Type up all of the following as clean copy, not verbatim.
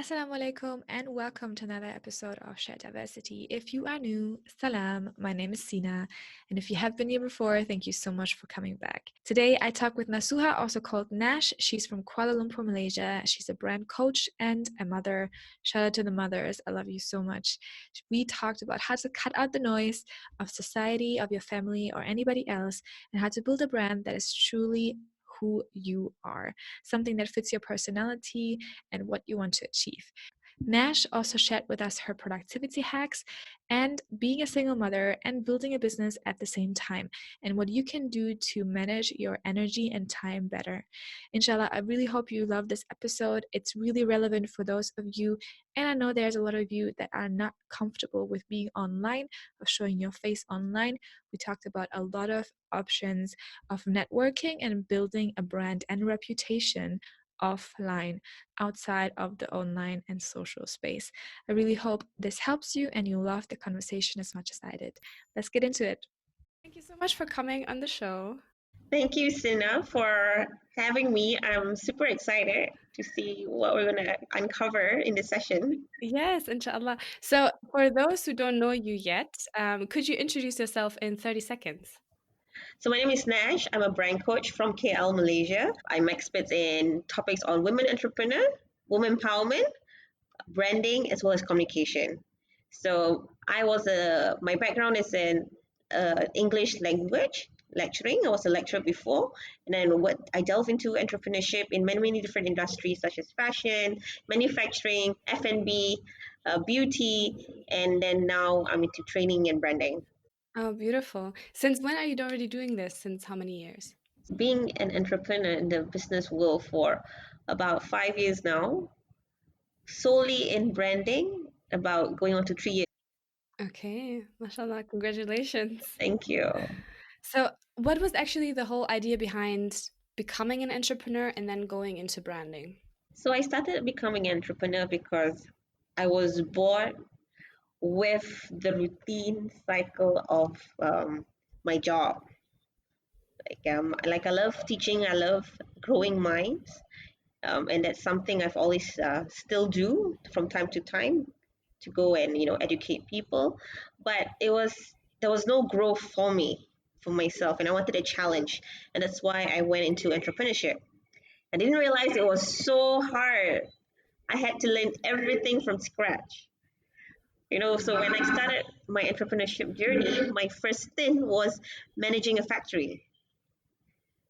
Assalamualaikum and welcome to another episode of Shared Diversity. If you are new, salam, my name is Sina, and if you have been here before, thank you so much for coming back. Today I talk with Nasuha, also called Nash. She's from Kuala Lumpur, Malaysia. She's a brand coach and a mother. Shout out to the mothers, I love you so much. We talked about how to cut out the noise of society, of your family, or anybody else, and how to build a brand that is truly who you are, something that fits your personality and what you want to achieve. Nash also shared with us her productivity hacks and being a single mother and building a business at the same time, and what you can do to manage your energy and time better. Inshallah, I really hope you love this episode. It's really relevant for those of you, and I know there's a lot of you that are not comfortable with being online or showing your face online. We talked about a lot of options of networking and building a brand and reputation offline, outside of the online and social space. I really hope this helps you and you love the conversation as much as I did. Let's get into it. Thank you so much for coming on the show. Thank you, Sina, for having me. I'm super excited to see what we're going to uncover in this session. Yes, inshallah. So, for those who don't know you yet, could you introduce yourself in 30 seconds? So, my name is Nash. I'm a brand coach from KL, Malaysia. I'm expert in topics on women entrepreneur, women empowerment, branding, as well as communication. So, my background is in English language lecturing. I was a lecturer before, and then I delve into entrepreneurship in many different industries such as fashion, manufacturing, F&B, beauty, and then now I'm into training and branding. Oh, beautiful. Since when are you already doing this? Since how many years? Being an entrepreneur in the business world for about 5 years now, solely in branding, about going on to 3 years. Okay, mashallah, congratulations. Thank you. So, what was actually the whole idea behind becoming an entrepreneur and then going into branding? So I started becoming an entrepreneur because I was bored with the routine cycle of my job. Like I love teaching, I love growing minds, and that's something I've always still do from time to time to go and educate people. But there was no growth for me, for myself, and I wanted a challenge, and that's why I went into entrepreneurship. I didn't realize it was so hard. I had to learn everything from scratch. So when I started my entrepreneurship journey, my first stint was managing a factory.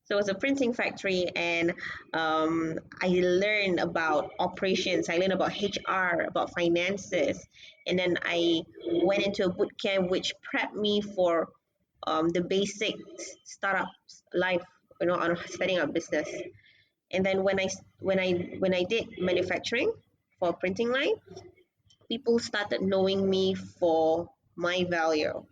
So it was a printing factory, and I learned about operations. I learned about HR, about finances, and then I went into a boot camp which prepped me for the basic startup life, on setting up business. And then when I did manufacturing for a printing line, people started knowing me for my value.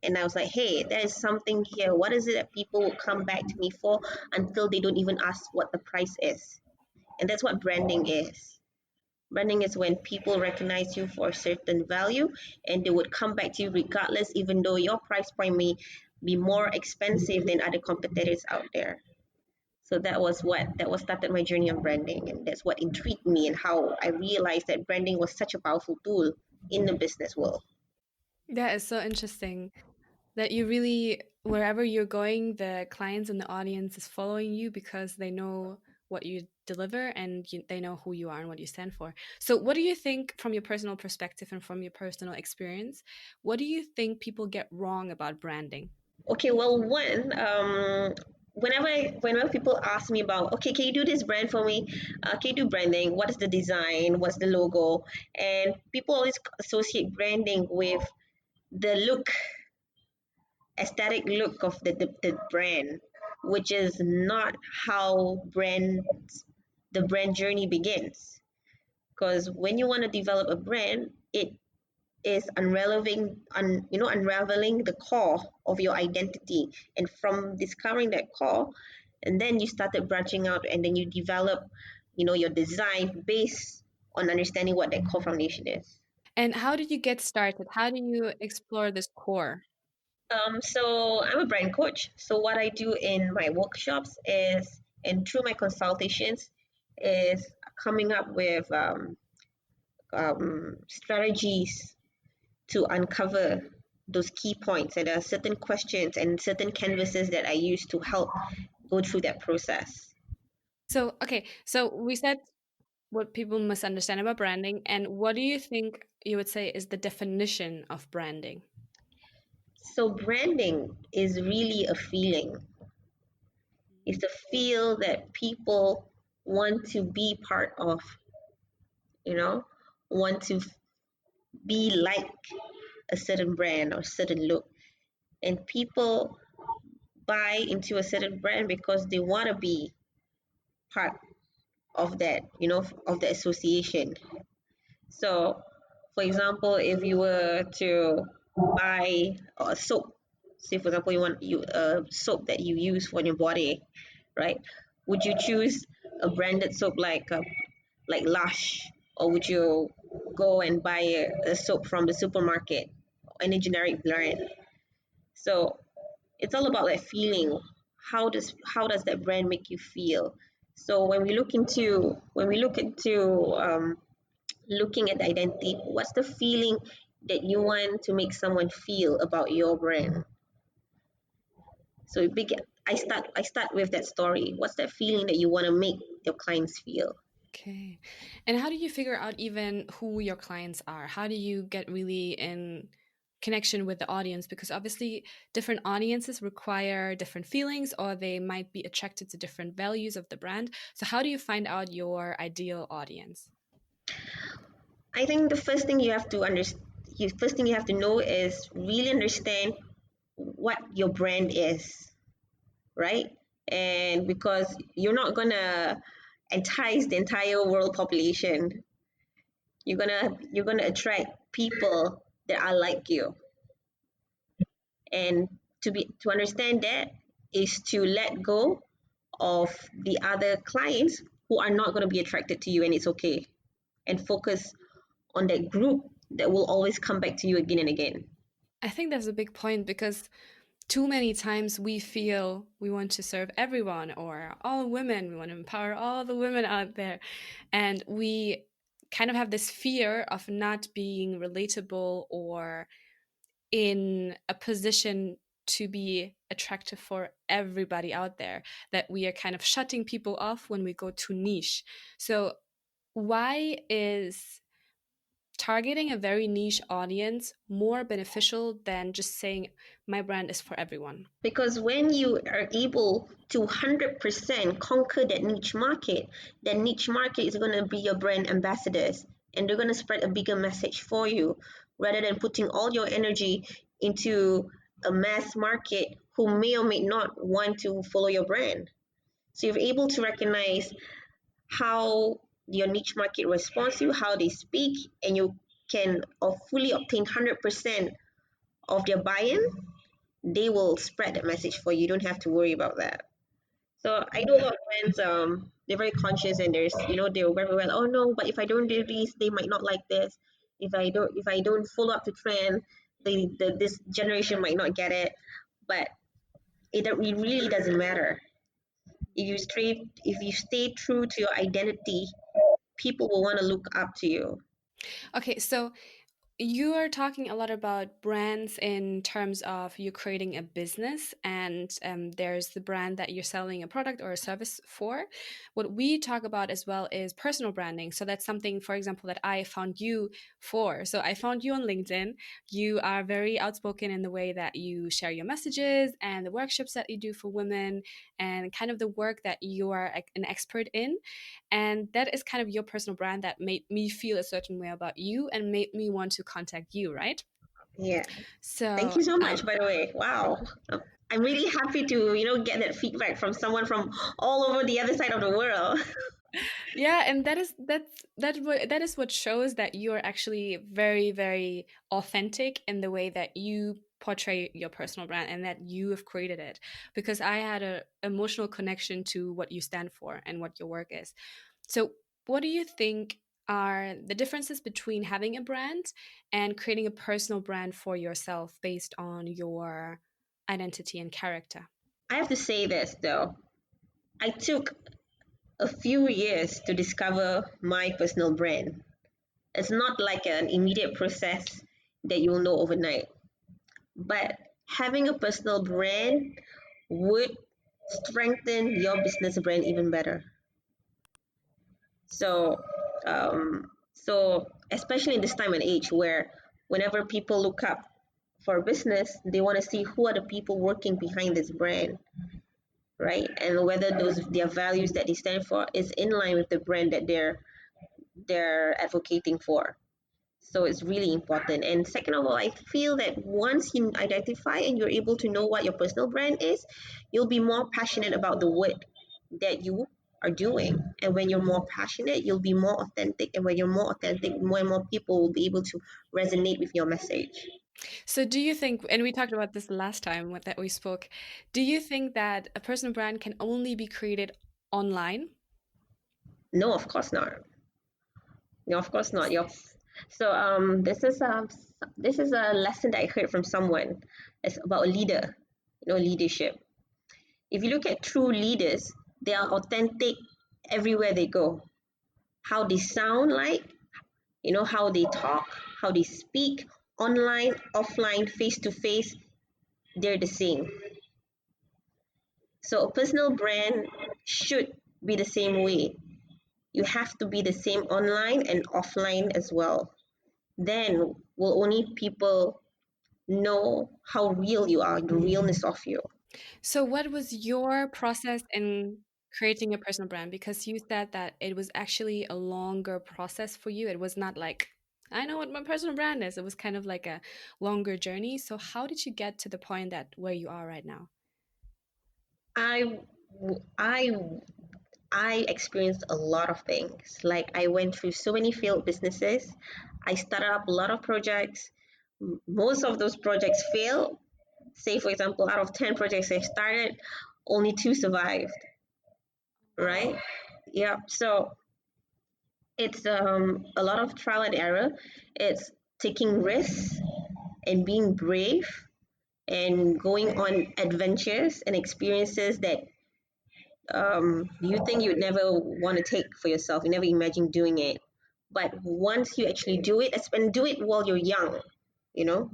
And I was like, hey, there is something here. What is it that people will come back to me for until they don't even ask what the price is? And that's what branding is. Branding is when people recognize you for a certain value and they would come back to you regardless, even though your price point may be more expensive than other competitors out there. So that was started my journey on branding, and that's what intrigued me and how I realized that branding was such a powerful tool in the business world. That is so interesting that you really, wherever you're going, the clients and the audience is following you because they know what you deliver and they know who you are and what you stand for. So, what do you think from your personal perspective and from your personal experience? What do you think people get wrong about branding? Okay, well, whenever people ask me about, okay, can you do this brand for me? Can you do branding? What is the design? What's the logo? And people always associate branding with the aesthetic look of the brand, which is not how the brand journey begins. Because when you want to develop a brand, it is unraveling the core of your identity, and from discovering that core, and then you started branching out, and then you develop your design based on understanding what that core foundation is. And how did you get started? How do you explore this core? So I'm a brand coach. So what I do in my workshops is, and through my consultations, is coming up with strategies to uncover those key points. And there are certain questions and certain canvases that I use to help go through that process. So, okay, so we said what people must understand about branding, and what do you think you would say is the definition of branding? So, branding is really a feeling. It's a feel that people want to be part of, you know, want to be like a certain brand or certain look. And people buy into a certain brand because they want to be part of that, of the association. So, for example, if you were to buy a soap, say for example you want you a soap that you use for your body, right? Would you choose a branded soap like Lush, or would you go and buy a soap from the supermarket, any generic brand? So it's all about that feeling. How does that brand make you feel? So when we look into looking at the identity, what's the feeling that you want to make someone feel about your brand? So I start with that story. What's that feeling that you want to make your clients feel? Okay. And how do you figure out even who your clients are? How do you get really in connection with the audience? Because obviously, different audiences require different feelings, or they might be attracted to different values of the brand. So, how do you find out your ideal audience? I think the first thing you have to understand, first thing you have to know is really understand what your brand is, right? And because you're not gonna entice the entire world population, you're gonna attract people that are like you. And to understand that is to let go of the other clients who are not going to be attracted to you, and it's okay, and focus on that group that will always come back to you again and again. I think that's a big point because too many times we feel we want to serve everyone or all women, we want to empower all the women out there. And we kind of have this fear of not being relatable or in a position to be attractive for everybody out there, that we are kind of shutting people off when we go too niche. So, why is targeting a very niche audience more beneficial than just saying my brand is for everyone? Because when you are able to 100% conquer that niche market is going to be your brand ambassadors, and they're going to spread a bigger message for you rather than putting all your energy into a mass market who may or may not want to follow your brand. So you're able to recognize how your niche market responds to you, how they speak, and you can fully obtain 100% of their buy-in. They will spread that message for you. You don't have to worry about that. So I know a lot of friends, they're very conscious, and they're very well, oh no, but if I don't do this, they might not like this. If I don't follow up the trend, this generation might not get it. But it really doesn't matter. If you stay true to your identity, people will want to look up to you. Okay, so you are talking a lot about brands in terms of you creating a business, and there's the brand that you're selling a product or a service for. What we talk about as well is personal branding. So that's something, for example, that I found you for. So I found you on LinkedIn. You are very outspoken in the way that you share your messages and the workshops that you do for women and kind of the work that you are an expert in. And that is kind of your personal brand that made me feel a certain way about you and made me want to contact you, right? Yeah. Thank So, you so much, by the way. Wow. I'm really happy to, get that feedback from someone from all over the other side of the world. yeah, and that is what shows that you're actually very, very authentic in the way that you portray your personal brand and that you have created it. Because I had a emotional connection to what you stand for and what your work is. So, what do you think are the differences between having a brand and creating a personal brand for yourself based on your identity and character? I have to say this though. I took a few years to discover my personal brand. It's not like an immediate process that you'll know overnight. But having a personal brand would strengthen your business brand even better. So, so especially in this time and age where whenever people look up for a business, they want to see who are the people working behind this brand, right? And whether those their values that they stand for is in line with the brand that they're advocating for. So it's really important. And second of all, I feel that once you identify and you're able to know what your personal brand is, you'll be more passionate about the work that you are doing. And when you're more passionate, you'll be more authentic. And when you're more authentic, more and more people will be able to resonate with your message. So do you think, and we talked about this last time that we spoke, do you think that a personal brand can only be created online? No, of course not. No, of course not. So this is a lesson that I heard from someone. It's about a leader, leadership. If you look at true leaders, they are authentic everywhere they go. How they sound like, how they talk, how they speak, online, offline, face to face, they're the same. So a personal brand should be the same way. You have to be the same online and offline as well. Then will only people know how real you are, the realness of you. So what was your process in creating a personal brand? Because you said that it was actually a longer process for you. It was not like, I know what my personal brand is. It was kind of like a longer journey. So how did you get to the point that where you are right now? I I I experienced a lot of things. Like I went through so many failed businesses. I started up a lot of projects. Most of those projects failed. Say, for example, out of 10 projects I started, only 2 survived, right? Yeah. So it's a lot of trial and error. It's taking risks and being brave and going on adventures and experiences that you think you'd never want to take for yourself. You never imagine doing it. But once you actually do it, and do it while you're young,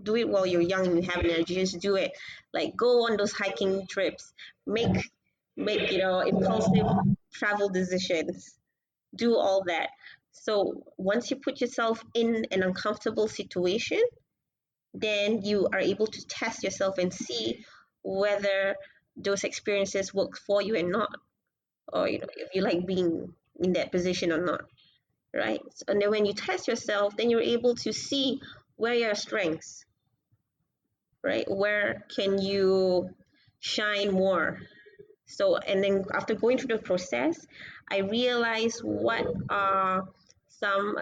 do it while you're young and you have energy, just do it. Like go on those hiking trips, make impulsive travel decisions, do all that. So once you put yourself in an uncomfortable situation, then you are able to test yourself and see whether those experiences work for you and not, or if you like being in that position or not, right? And then when you test yourself, then you're able to see where your strengths, right? Where can you shine more? So, and then after going through the process, I realized what are some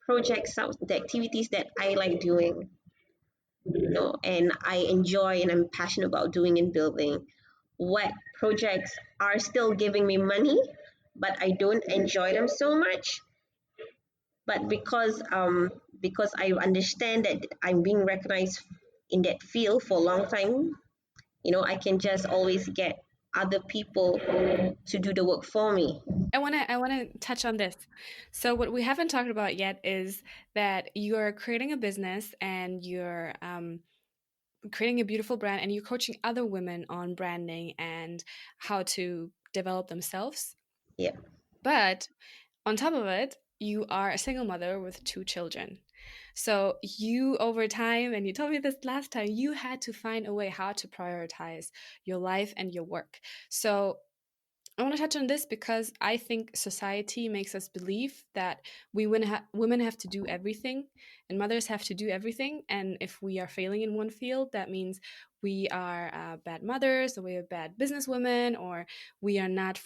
projects, some the activities that I like doing, and I enjoy and I'm passionate about doing and building. What projects are still giving me money, but I don't enjoy them so much. But because I understand that I'm being recognized in that field for a long time, I can just always get other people to do the work for me. I want to touch on this. So what we haven't talked about yet is that you're creating a business and you're creating a beautiful brand and you're coaching other women on branding and how to develop themselves. Yeah. But on top of it, you are a single mother with 2 children. So you, over time, and you told me this last time, you had to find a way how to prioritize your life and your work. So I want to touch on this because I think society makes us believe that women have to do everything and mothers have to do everything. And if we are failing in one field, that means we are bad mothers, or we are bad businesswomen, or we are not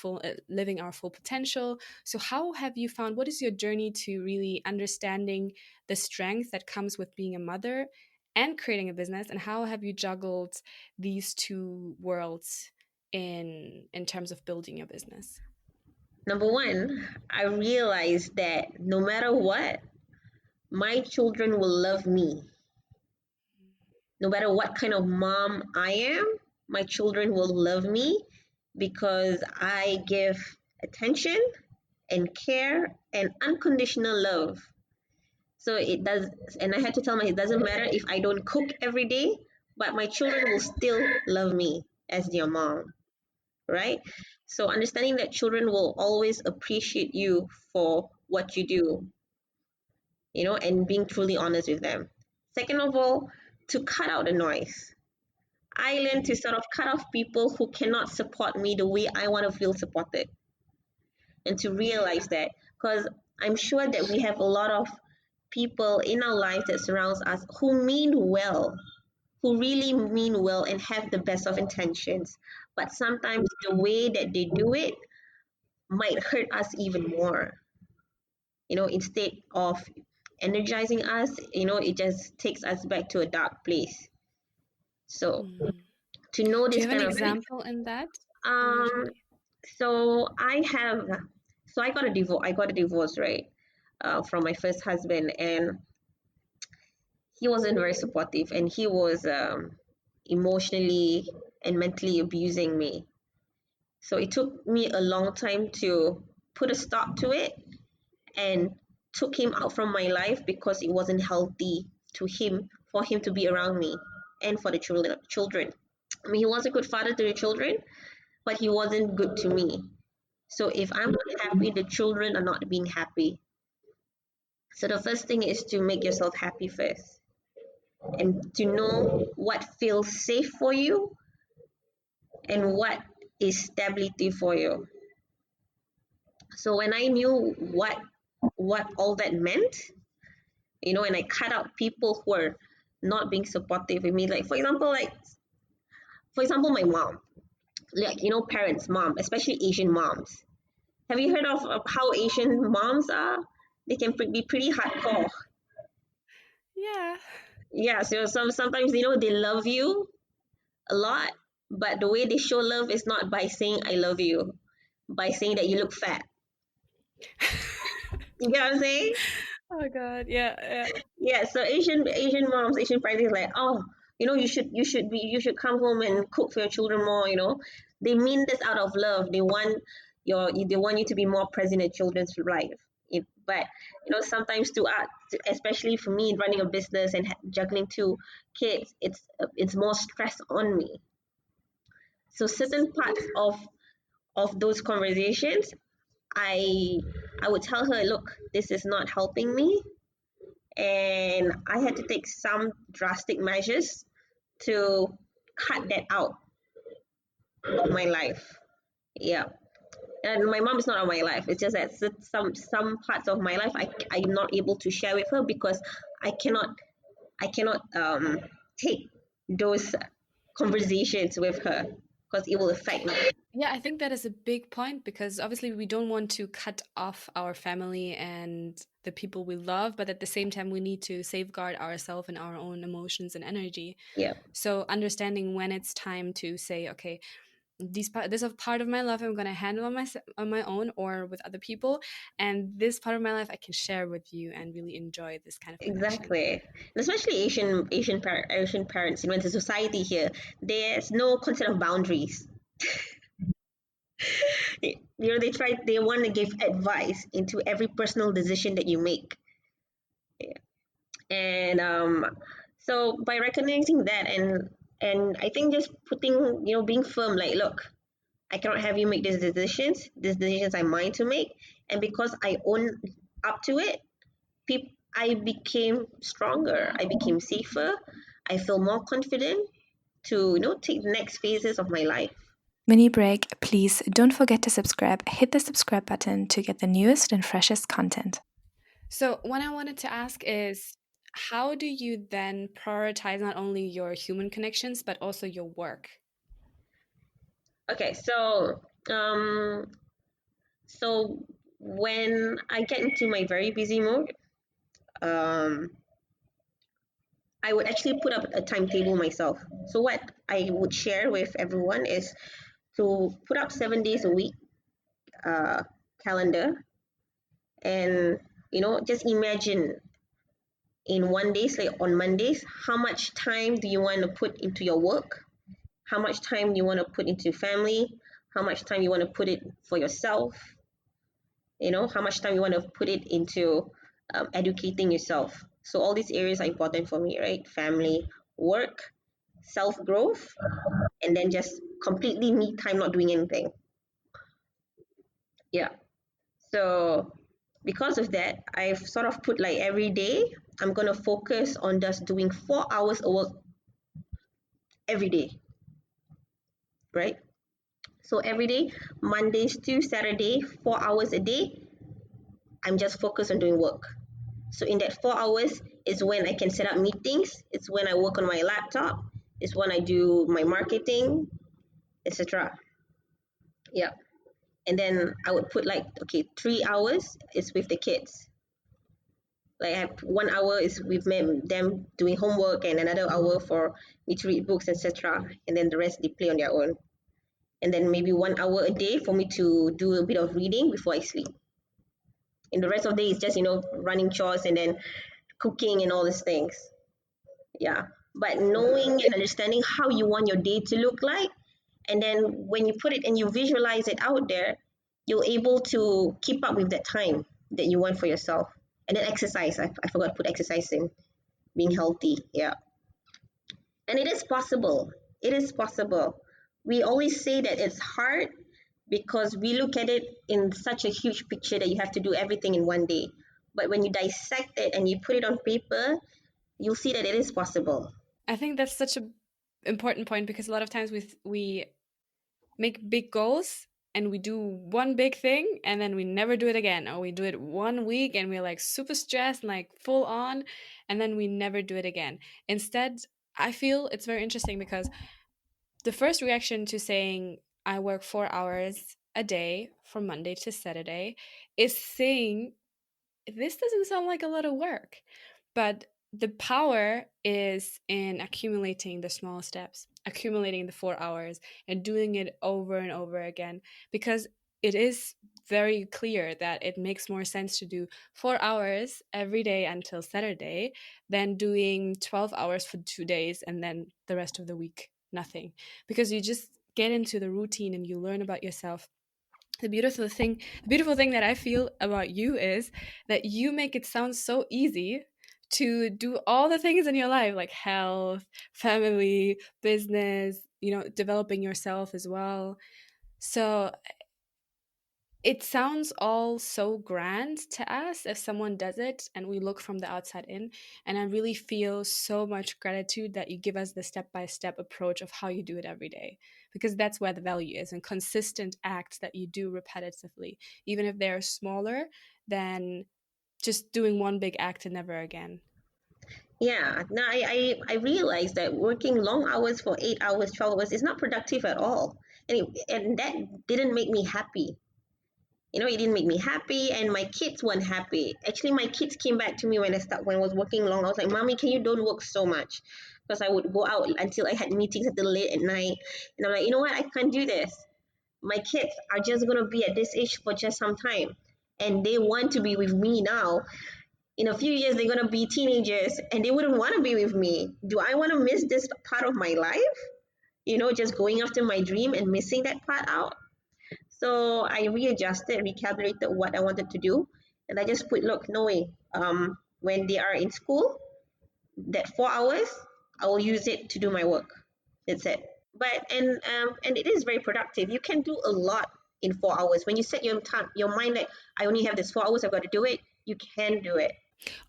living our full potential. So, how have you found, what is your journey to really understanding the strength that comes with being a mother and creating a business? And how have you juggled these two worlds in terms of building your business? Number one, I realized that no matter what, my children will love me. No matter what kind of mom I am, my children will love me because I give attention and care and unconditional love. So it does, and I had to tell myself, it doesn't matter if I don't cook every day, but my children will still love me as their mom, right? So understanding that children will always appreciate you for what you do, and being truly honest with them. Second of all, to cut out the noise. I learned to sort of cut off people who cannot support me the way I want to feel supported, and to realize that, because I'm sure that we have a lot of people in our lives that surrounds us who mean well, who really mean well and have the best of intentions, but sometimes the way that they do it might hurt us even more. Instead of energizing us, it just takes us back to a dark place. So Mm. to know Do you this have an kind of example in that on your um journey? so I got a divorce, right, from my first husband, and he wasn't very supportive, and he was emotionally and mentally abusing me. So it took me a long time to put a stop to it, and took him out from my life because it wasn't healthy to him for him to be around me and for the children. I mean, he was a good father to the children, but he wasn't good to me. So if I'm not happy, the children are not being happy. So the first thing is to make yourself happy first, and to know what feels safe for you and what is stability for you. So when I knew what all that meant, and I cut out people who are not being supportive with me. Like for example, my mom, like parents, mom, especially Asian moms. Have you heard of how Asian moms are? They can be pretty hardcore. Yeah. Yeah, so sometimes they love you a lot, but the way they show love is not by saying I love you, by saying that you look fat. You get what I'm saying? Oh God, yeah, yeah. Yeah, so Asian moms, Asian parents is like, oh, you should come home and cook for your children more. They mean this out of love. They want you to be more present in children's life. But sometimes especially for me running a business and juggling two kids, it's more stress on me. So certain parts of those conversations, I I would tell her, look, this is not helping me, and I had to take some drastic measures to cut that out of my life. Yeah, and my mom is not on my life. It's just that some parts of my life I'm not able to share with her because I cannot take those conversations with her because it will affect me. Yeah, I think that is a big point because obviously we don't want to cut off our family and the people we love, but at the same time we need to safeguard ourselves and our own emotions and energy. Yeah, So understanding when it's time to say, okay, this is a part of my life I'm going to handle on my own or with other people, and this part of my life I can share with you and really enjoy this kind of connection. exactly. And especially Asian parents, in the society here, there's no concept of boundaries. They want to give advice into every personal decision that you make. Yeah. And so by recognizing that, and I think just putting, being firm, like, look, I cannot have you make these decisions are mine to make, and because I own up to it, I became stronger, I became safer, I feel more confident to take the next phases of my life. Mini break, please don't forget to subscribe. Hit the subscribe button to get the newest and freshest content. So what I wanted to ask is, how do you then prioritize not only your human connections but also your work? Okay, so when I get into my very busy mode, um, I would actually put up a timetable myself. So what I would share with everyone is to put up 7 days a week uh, calendar, and just imagine in one day, like on Mondays, how much time do you want to put into your work? How much time you want to put into family? How much time you want to put it for yourself? How much time you want to put it into educating yourself. So all these areas are important for me, right? Family, work, self growth, and then just completely me time not doing anything. Yeah. So because of that, I've sort of put like every day, I'm gonna focus on just doing 4 hours of work every day, right? So every day, Mondays to Saturday, 4 hours a day, I'm just focused on doing work. So in that 4 hours is when I can set up meetings. It's when I work on my laptop. It's when I do my marketing, etc. Yeah. And then I would put like, okay, 3 hours is with the kids. Like I have 1 hour is with them doing homework and another hour for me to read books, etc. And then the rest they play on their own. And then maybe 1 hour a day for me to do a bit of reading before I sleep. And the rest of the day is just, running chores and then cooking and all these things. Yeah. But knowing and understanding how you want your day to look like, and then when you put it and you visualize it out there, you're able to keep up with that time that you want for yourself. And then exercise. I forgot to put exercise in being healthy. Yeah. And it is possible. It is possible. We always say that it's hard because we look at it in such a huge picture that you have to do everything in one day. But when you dissect it and you put it on paper, you'll see that it is possible. I think that's such an important point because a lot of times we make big goals and we do one big thing and then we never do it again, or we do it 1 week and we're like super stressed and like full on, and then we never do it again. Instead, I feel it's very interesting because the first reaction to saying I work 4 hours a day from Monday to Saturday is saying this doesn't sound like a lot of work. But the power is in accumulating the small steps, accumulating the 4 hours and doing it over and over again, because it is very clear that it makes more sense to do 4 hours every day until Saturday than doing 12 hours for 2 days and then the rest of the week nothing, because you just get into the routine and you learn about yourself. The beautiful thing that I feel about you is that you make it sound so easy to do all the things in your life, like health, family, business, developing yourself as well. So it sounds all so grand to us if someone does it and we look from the outside in. And I really feel so much gratitude that you give us the step-by-step approach of how you do it every day, because that's where the value is, and consistent acts that you do repetitively, even if they're smaller than just doing one big act and never again. Yeah, now I realized that working long hours for 8 hours, 12 hours is not productive at all. And that didn't make me happy. It didn't make me happy, and my kids weren't happy. Actually, my kids came back to me when I was working long. I was like, "Mommy, can you don't work so much?" Because I would go out until I had meetings until late at night, and I'm like, you know what? I can't do this. My kids are just gonna be at this age for just some time, and they want to be with me now. In a few years, they're gonna be teenagers, and they wouldn't want to be with me. Do I want to miss this part of my life? Just going after my dream and missing that part out. So I readjusted, recalibrated what I wanted to do, and I just put, look, no way. When they are in school, that 4 hours, I will use it to do my work. That's it. But and it is very productive. You can do a lot in 4 hours when you set your mind like I only have this 4 hours. I've got to do it. You can do it.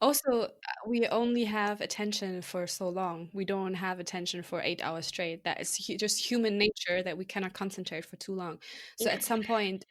Also, we only have attention for so long. We don't have attention for 8 hours straight. That is just human nature that we cannot concentrate for too long. So Yeah. at some point,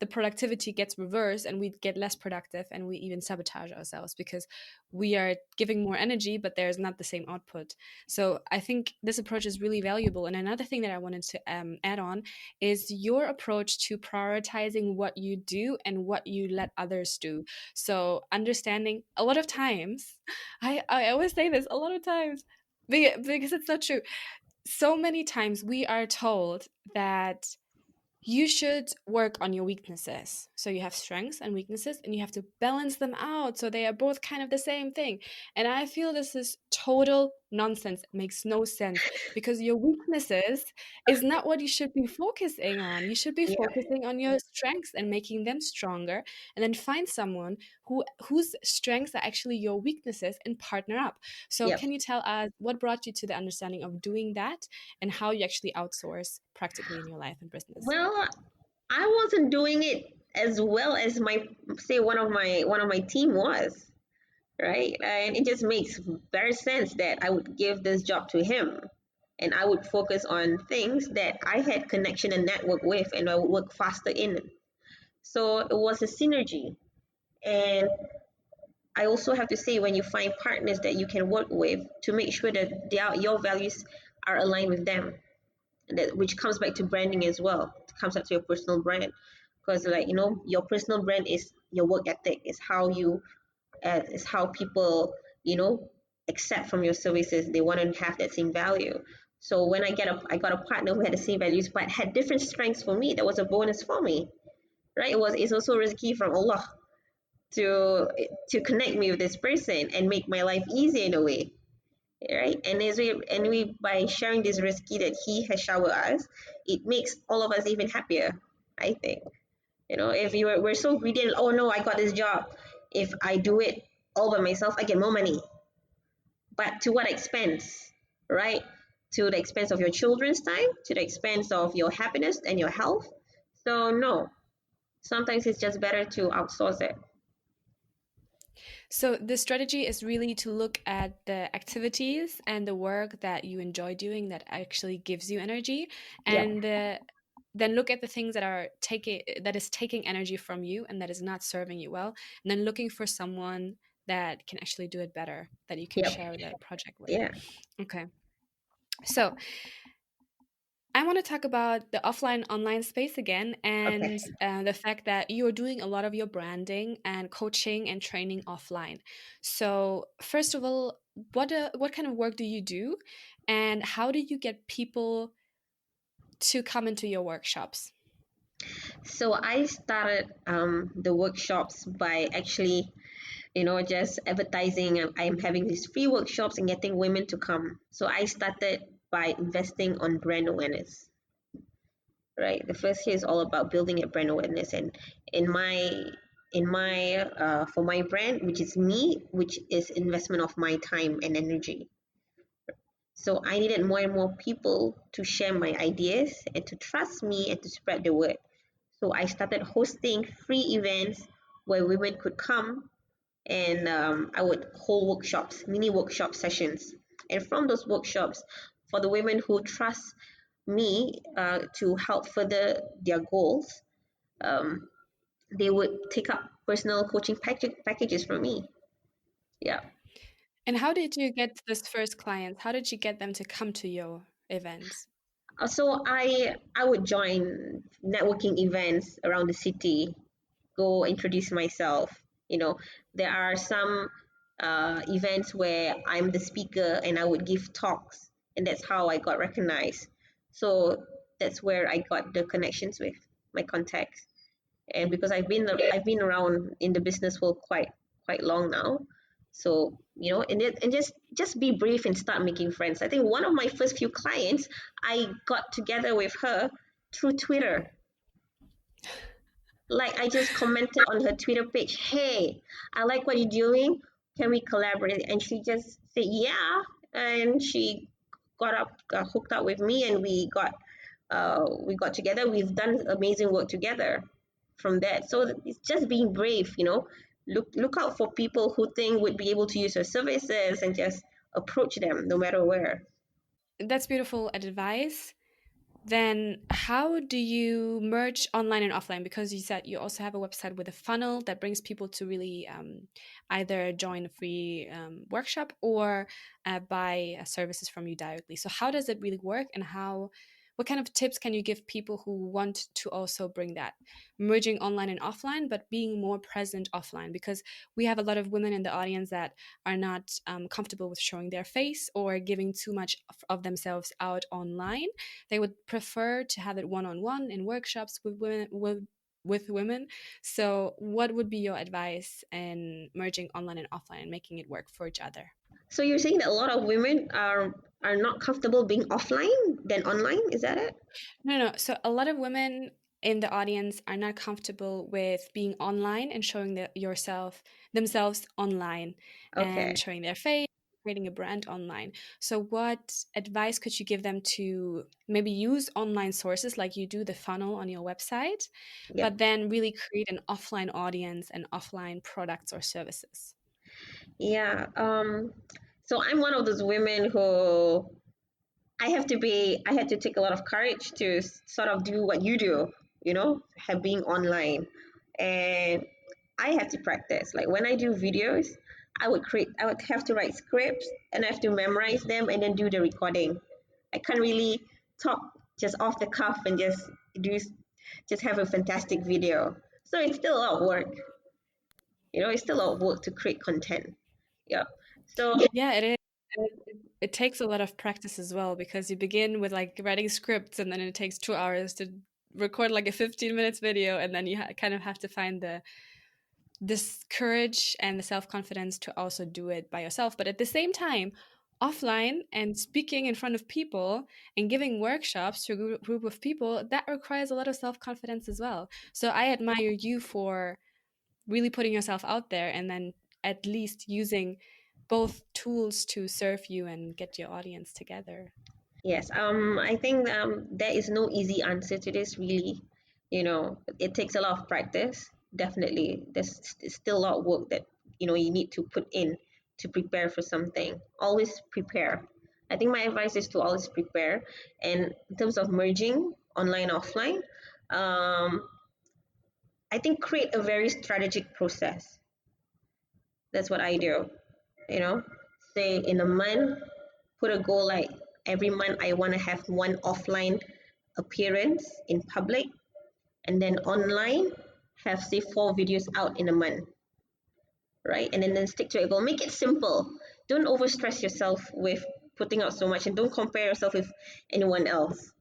the productivity gets reversed and we get less productive and we even sabotage ourselves because we are giving more energy, but there's not the same output. So I think this approach is really valuable. And another thing that I wanted to add on is your approach to prioritizing what you do and what you let others do. So understanding a lot of times, I always say this a lot of times because it's not true. So many times we are told that you should work on your weaknesses. So you have strengths and weaknesses and you have to balance them out so they are both kind of the same thing. And I feel this is total nonsense. It makes no sense, because your weaknesses is not what you should be focusing on. You should be Yeah. focusing on your strengths and making them stronger, and then find someone whose strengths are actually your weaknesses and partner up. So Yep. can you tell us what brought you to the understanding of doing that, and how you actually outsource practically in your life and business? Well, I wasn't doing it as well as my say one of my team was, right? And it just makes very sense that I would give this job to him, and I would focus on things that I had connection and network with, and I would work faster in. So it was a synergy. And I also have to say, when you find partners that you can work with, to make sure that your values are aligned with them, that which comes back to branding as well. It comes back to your personal brand, because like your personal brand is your work ethic, is how people accept from your services. They want to have that same value. So when I got a partner who had the same values but had different strengths for me, that was a bonus for me, right? It's also risky from Allah to connect me with this person and make my life easy in a way, right? And we by sharing this risky that he has showered us, it makes all of us even happier, I think. If we're so greedy and, oh no, I got this job, if I do it all by myself, I get more money, but to what expense, right? To the expense of your children's time, to the expense of your happiness and your health. So no, sometimes it's just better to outsource it. So the strategy is really to look at the activities and the work that you enjoy doing that actually gives you energy, Yeah. and then look at the things that is taking energy from you and that is not serving you well, and then looking for someone that can actually do it better, that you can Yep. share the project with. Yeah. Okay. So I want to talk about the offline online space again, Okay. and the fact that you're doing a lot of your branding and coaching and training offline. So, first of all, what kind of work do you do, and how do you get people to come into your workshops? So I started the workshops by actually, just advertising. I'm having these free workshops and getting women to come. So I started by investing on brand awareness, right? The first year is all about building a brand awareness, and in my for my brand, which is me, which is investment of my time and energy. So I needed more and more people to share my ideas and to trust me and to spread the word. So I started hosting free events where women could come, and I would hold workshops, mini workshop sessions. And from those workshops, for the women who trust me to help further their goals, um, they would take up personal coaching packages from me. Yeah. And how did you get this first clients? How did you get them to come to your events? So I would join networking events around the city, go introduce myself. There are some events where I'm the speaker and I would give talks, and that's how I got recognized. So that's where I got the connections with my contacts. And because I've been around in the business world quite long now, so and just be brave and start making friends. I think one of my first few clients, I got together with her through Twitter. Like, I just commented on her Twitter page, hey, I like what you're doing, can we collaborate? And she just said yeah, and she got hooked up with me, and we got together. We've done amazing work together from that. So it's just being brave. Look out for people who think would be able to use your services, and just approach them no matter where. That's beautiful advice. Then how do you merge online and offline? Because you said you also have a website with a funnel that brings people to really either join a free workshop or buy services from you directly. So how does it really work, and what kind of tips can you give people who want to also bring that merging online and offline, but being more present offline? Because we have a lot of women in the audience that are not comfortable with showing their face or giving too much of themselves out online. They would prefer to have it one-on-one in workshops with women. With women. So what would be your advice in merging online and offline and making it work for each other? So you're saying that a lot of women are not comfortable being offline than online? Is that it? No. So a lot of women in the audience are not comfortable with being online and showing themselves online Okay. and showing their face, creating a brand online. So what advice could you give them to maybe use online sources like you do the funnel on your website, Yep. but then really create an offline audience and offline products or services? Yeah. So I'm one of those women who I had to take a lot of courage to sort of do what you do, have being online. And I have to practice. Like when I do videos, I would have to write scripts and I have to memorize them and then do the recording. I can't really talk just off the cuff and do, just have a fantastic video. So it's still a lot of work. It's still a lot of work to create content. Yeah. So Yeah, it is. And it takes a lot of practice as well because you begin with like writing scripts and then it takes 2 hours to record like a 15 minutes video, and then you kind of have to find this courage and the self-confidence to also do it by yourself. But at the same time, offline and speaking in front of people and giving workshops to a group of people, that requires a lot of self-confidence as well. So I admire you for really putting yourself out there and then at least using both tools to serve you and get your audience together. yes, I think there is no easy answer to this, really. It takes a lot of practice. Definitely, there's still a lot of work that you need to put in to prepare for something. Always prepare. I think my advice is to always prepare. And in terms of merging online offline, um, I think create a very strategic process. That's what I do. You know, say in a month, put a goal like every month I want to have one offline appearance in public, and then online have say 4 videos out in a month, right? And then stick to it. Goal. Make it simple. Don't overstress yourself with putting out so much, and don't compare yourself with anyone else.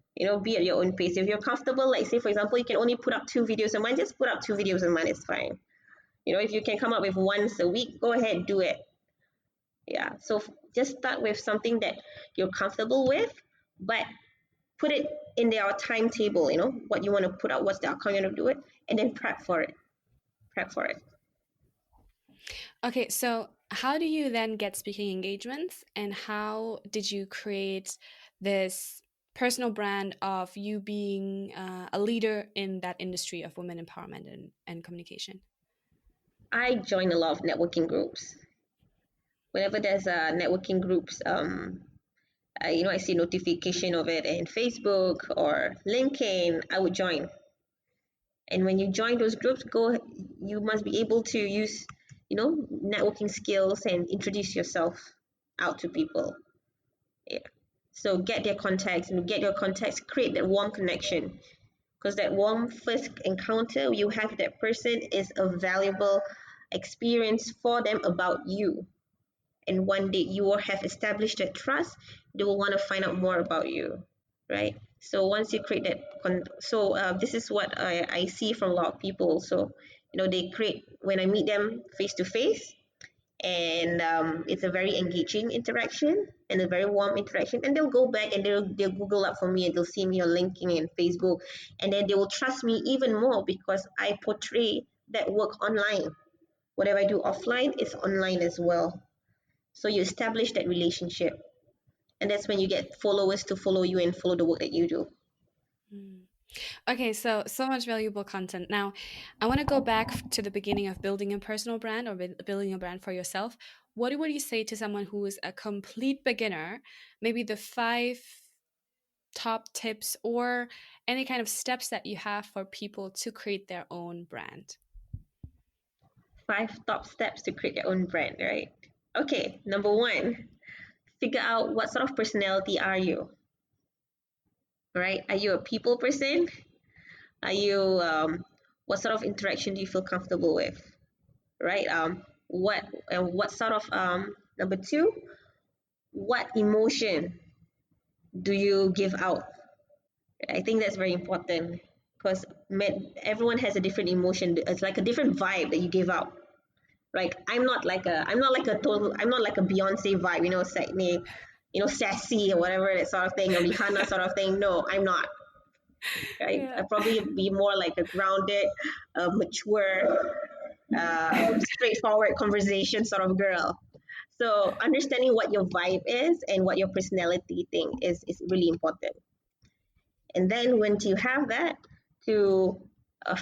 Be at your own pace. If you're comfortable, like say for example, you can only put up 2 videos a month, just put up 2 videos a month. It's fine. If you can come up with once a week, go ahead, do it. Yeah. So just start with something that you're comfortable with, but put it in their timetable, what you want to put out, what's the outcome you want to do it, and then prep for it. Prep for it. Okay, so how do you then get speaking engagements, and how did you create this personal brand of you being a leader in that industry of women empowerment and communication? I join a lot of networking groups. Whenever there's networking groups, I see notification of it in Facebook or LinkedIn, I would join. And when you join those groups, you must be able to use, networking skills and introduce yourself out to people. Yeah. So get their contacts and get your contacts, create that warm connection. Because that warm first encounter you have with that person is a valuable experience for them about you. And one day you will have established that trust, they will want to find out more about you, right? So once you create that, this is what I see from a lot of people. So, they create, when I meet them face to face, and it's a very engaging interaction and a very warm interaction, and they'll go back and they'll Google up for me and they'll see me on LinkedIn and Facebook, and then they will trust me even more because I portray that work online. Whatever I do offline is online as well. So you establish that relationship, and that's when you get followers to follow you and follow the work that you do. Mm. Okay, so much valuable content. Now, I want to go back to the beginning of building a personal brand or building a brand for yourself. What would you say to someone who is a complete beginner? Maybe the 5 top tips or any kind of steps that you have for people to create their own brand. 5 top steps to create your own brand, right? Okay, number 1, figure out what sort of personality are you, right? Are you a people person? Are you what sort of interaction do you feel comfortable with, right? What sort of number 2, what emotion do you give out? I think that's very important because everyone has a different emotion. It's like a different vibe that you give out. Like I'm not like a Beyonce vibe, sassy or whatever, that sort of thing, or Rihanna sort of thing. No, I'm not. Right? Yeah. I'd probably be more like a grounded, mature, straightforward conversation sort of girl. So understanding what your vibe is and what your personality thing is really important. And then once you have that, to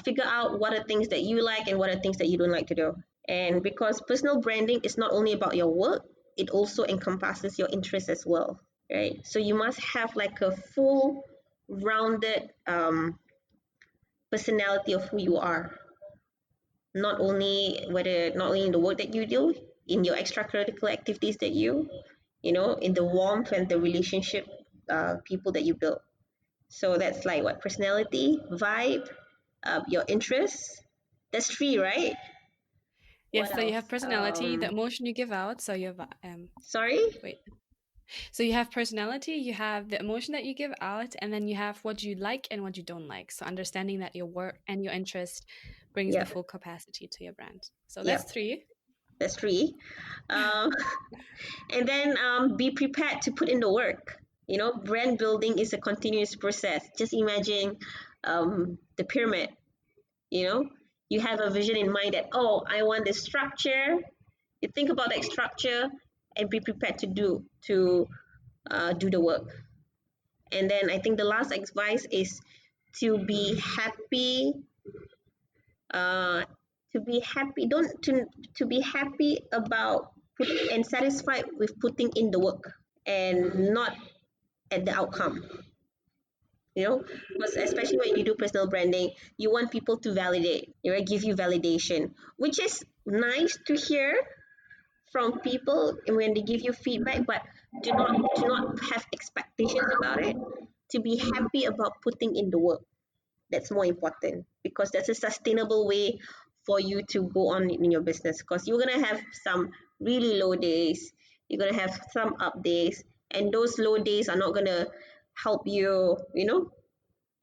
figure out what are things that you like and what are things that you don't like to do. And because personal branding is not only about your work, it also encompasses your interests as well, right? So you must have like a full rounded personality of who you are, not only in the work that you do, in your extracurricular activities that in the warmth and the relationship people that you build. So that's like what personality, vibe, your interests. That's three, right? Yes, What so you else? have personality, the emotion you give out. So you have Sorry. wait. So you have personality, you have the emotion that you give out, and then you have what you like and what you don't like. So understanding that your work and your interest brings the Yep. full capacity to your brand. So that's Yep. three. That's three. Um, and then be prepared to put in the work. Brand building is a continuous process. Just imagine the pyramid. You know, you have a vision in mind that, oh, I want this structure. You think about that structure and be prepared to do the work. And then I think the last advice is to be happy. Uh, to be happy, don't to be happy about and satisfied with putting in the work and not at the outcome. Because especially when you do personal branding, you want people to validate, give you validation, which is nice to hear from people when they give you feedback, but do not have expectations about it. To be happy about putting in the work, that's more important, because that's a sustainable way for you to go on in your business, because you're going to have some really low days, you're going to have some up days, and those low days are not going to help you,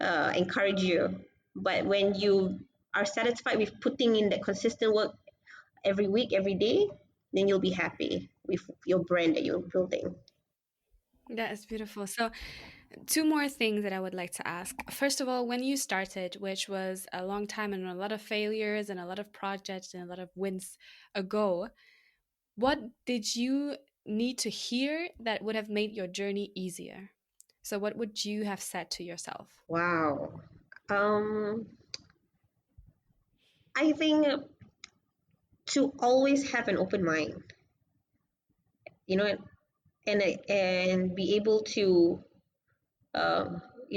encourage you. But when you are satisfied with putting in that consistent work every week, every day, then you'll be happy with your brand that you're building. That is beautiful. So, two more things that I would like to ask. First of all, when you started, which was a long time and a lot of failures and a lot of projects and a lot of wins ago, what did you need to hear that would have made your journey easier? So, what would you have said to yourself? Wow. Um, I think to always have an open mind, you know, and be able to,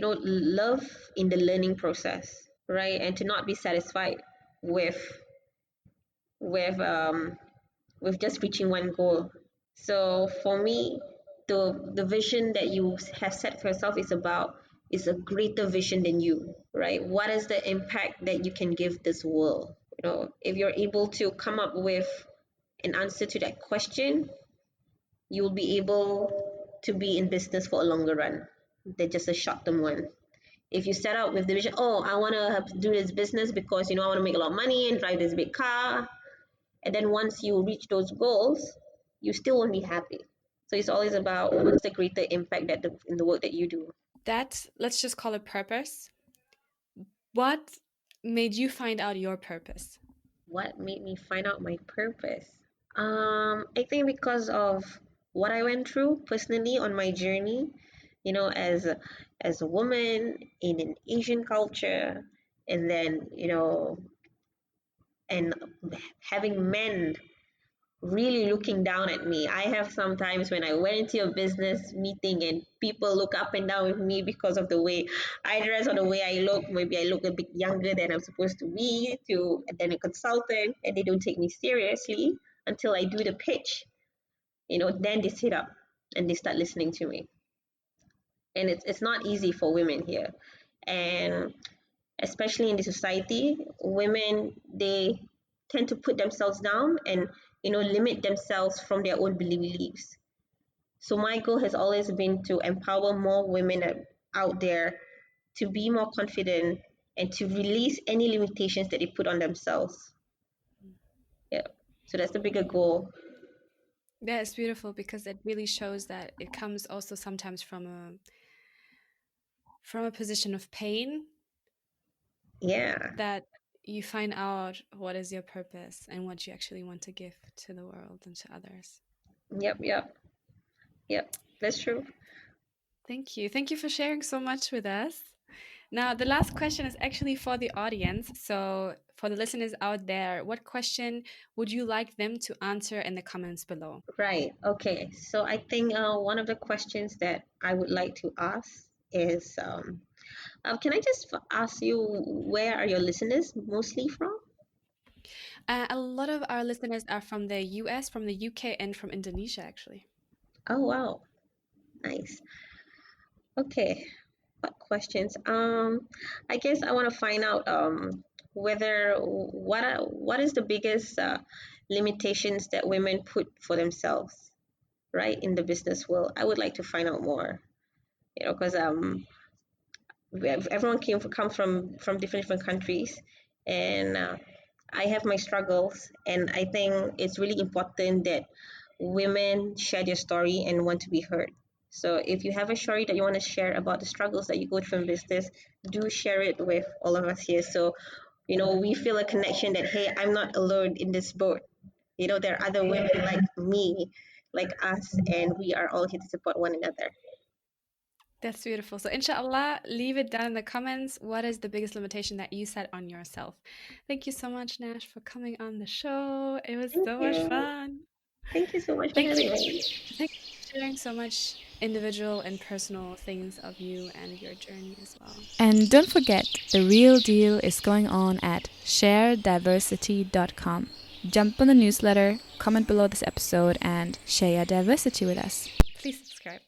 love in the learning process, right? And to not be satisfied with with um, with just reaching one goal. So for me, the vision that you have set for yourself is a greater vision than you, right? What is the impact that you can give this world? If you're able to come up with an answer to that question, you'll be able to be in business for a longer run than just a short-term one. If you set out with the vision, oh, I want to do this business because I want to make a lot of money and drive this big car, and then once you reach those goals, you still won't be happy. So it's always about what's the greater impact in the work that you do. That, let's just call it purpose. What made you find out your purpose? What made me find out my purpose? I think because of what I went through personally on my journey, as a woman in an Asian culture, and then and having men really looking down at me. I have sometimes when I went into a business meeting and people look up and down with me because of the way I dress or the way I look. Maybe I look a bit younger than I'm supposed to be than a consultant, and they don't take me seriously until I do the pitch. Then they sit up and they start listening to me. And it's not easy for women here. And especially in the society, women, they tend to put themselves down and limit themselves from their own beliefs. So my goal has always been to empower more women out there to be more confident and to release any limitations that they put on themselves. Yeah. So that's the bigger goal. Yeah, it's beautiful because it really shows that it comes also sometimes from a position of pain, Yeah. that you find out what is your purpose and what you actually want to give to the world and to others. Yep. That's true. Thank you. Thank you for sharing so much with us. Now, the last question is actually for the audience. So, for the listeners out there, what question would you like them to answer in the comments below? Right. Okay. So I think one of the questions that I would like to ask is, can I just ask you, where are your listeners mostly from? A lot of our listeners are from the US, from the UK, and from Indonesia, actually. Oh, wow. Nice. Okay. What questions? I guess I want to find out whether what is the biggest limitations that women put for themselves, right, in the business world. I would like to find out more, because everyone come from different countries, and I have my struggles, and I think it's really important that women share their story and want to be heard. So if you have a story that you want to share about the struggles that you go through in business, do share it with all of us here. So, we feel a connection that, hey, I'm not alone in this boat. There are other women like me, like us, and we are all here to support one another. That's beautiful. So, inshallah, leave it down in the comments. What is the biggest limitation that you set on yourself? Thank you so much, Nash, for coming on the show. It was Thank so much you. fun. Thank you so much for Thank having you. me. Thank you for sharing so much individual and personal things of you and your journey as well. And don't forget, the real deal is going on at sharediversity.com. Jump on the newsletter, comment below this episode, and share your diversity with us. Please subscribe.